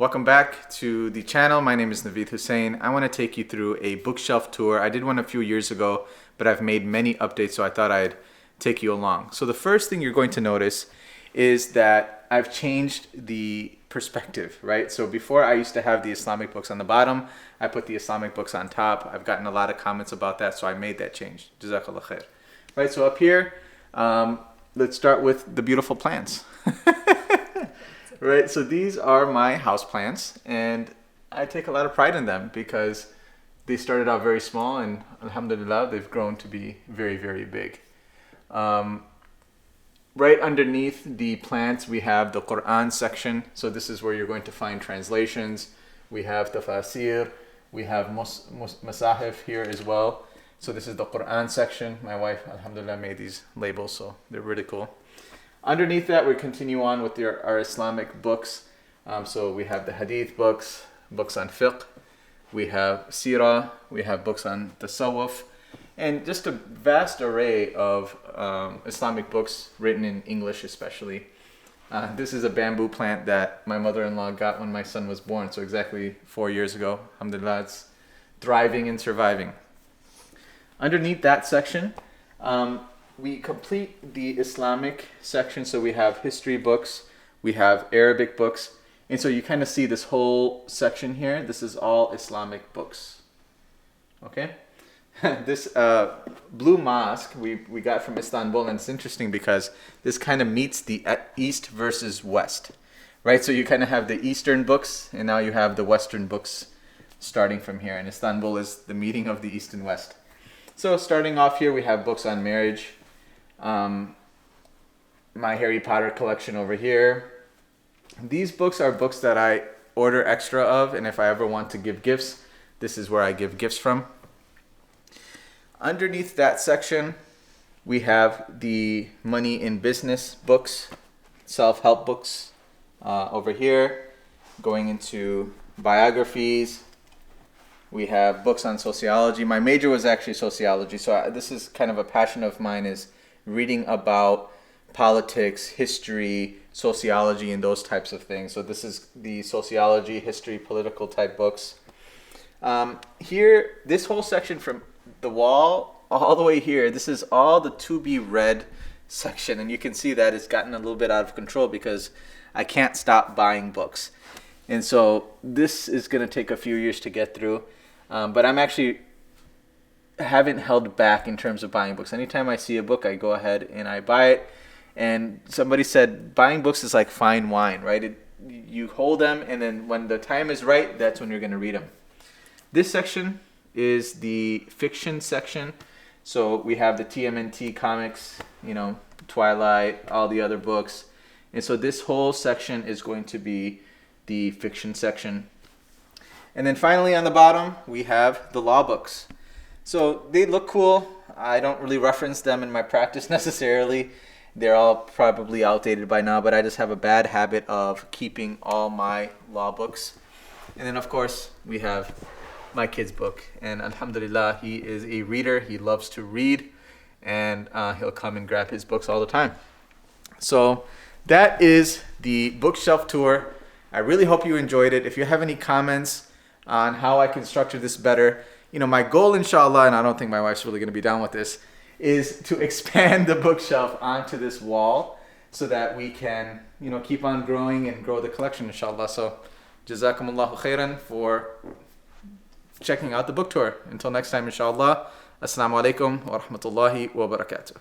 Welcome back to the channel. My name is Naveed Hussain. I want to take you through a bookshelf tour. I did one a few years ago, but I've made many updates, so I thought I'd take you along. So the first thing you're going to notice is that I've changed the perspective, right? So before I used to have the Islamic books on the bottom, I put the Islamic books on top. I've gotten a lot of comments about that, so I made that change. Jazakallah khair. Right, so up here, let's start with the beautiful plants. Right, so these are my house plants, and I take a lot of pride in them because they started out very small, and alhamdulillah, they've grown to be very, very big. Right underneath the plants, we have the Quran section. So this is where you're going to find translations. We have tafasir. We have masahif here as well. So this is the Quran section. My wife, alhamdulillah, made these labels, so they're really cool. Underneath that, we continue on with our Islamic books. So we have the hadith books, books on fiqh. We have seerah. We have books on tasawwuf. And just a vast array of Islamic books written in English especially. This is a bamboo plant that my mother-in-law got when my son was born. So exactly 4 years ago. Alhamdulillah, it's thriving and surviving. Underneath that section, we complete the Islamic section. So we have history books, we have Arabic books. And so you kind of see this whole section here. This is all Islamic books. Okay? This blue mosque we got from Istanbul, and it's interesting because this kind of meets the East versus West. Right? So you kind of have the Eastern books, and now you have the Western books starting from here. And Istanbul is the meeting of the East and West. So starting off here, we have books on marriage. My Harry Potter collection over here. These books are books that I order extra of, and if I ever want to give gifts, this is where I give gifts from. Underneath that section, we have the money in business books, self-help books over here, going into biographies. We have books on sociology. My major was actually sociology, so this is kind of a passion of mine, is reading about politics, history, sociology, and those types of things. So this is the sociology, history, political type books. Here, this whole section from the wall all the way here, this is all the to be read section, and you can see that it's gotten a little bit out of control because I can't stop buying books. And so this is going to take a few years to get through, but I'm actually haven't held back in terms of buying books. Anytime I see a book, I go ahead and I buy it. And somebody said buying books is like fine wine, right? You hold them, and then when the time is right, that's when you're going to read them. This section is the fiction section. So we have the TMNT comics, Twilight, all the other books. And so this whole section is going to be the fiction section. And then finally on the bottom, we have the law books. So they look cool. I don't really reference them in my practice necessarily. They're all probably outdated by now, but I just have a bad habit of keeping all my law books. And then of course, we have my kid's book, and alhamdulillah, he is a reader. He loves to read, and he'll come and grab his books all the time. So that is the bookshelf tour. I really hope you enjoyed it. If you have any comments on how I can structure this better, my goal, inshallah, and I don't think my wife's really going to be down with this, is to expand the bookshelf onto this wall so that we can, keep on growing and grow the collection, inshallah. So jazakumullahu khairan for checking out the book tour. Until next time, inshallah. Assalamu alaikum wa rahmatullahi wa barakatuh.